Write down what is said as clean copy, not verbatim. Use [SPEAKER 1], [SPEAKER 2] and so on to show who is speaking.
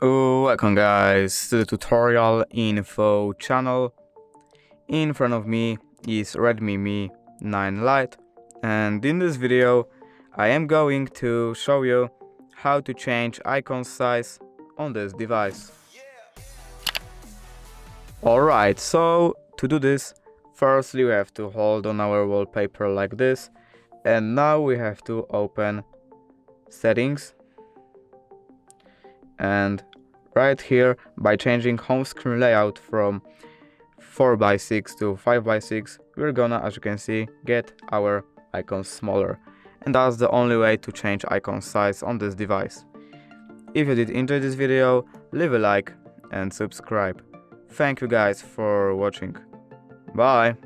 [SPEAKER 1] Welcome guys to the tutorial info channel. In front of me is Redmi Mi 9 Lite, and in this video I am going to show you how to change icon size on this device. Alright, so to do this, firstly we have to hold on our wallpaper like this, and now we have to open settings, and right here, by changing home screen layout from 4:6 to 5:6, we're gonna, as you can see, get our icons smaller, and that's the only way to change icon size on this device. If you did enjoy this video, leave a like and subscribe. Thank you guys for watching. Bye!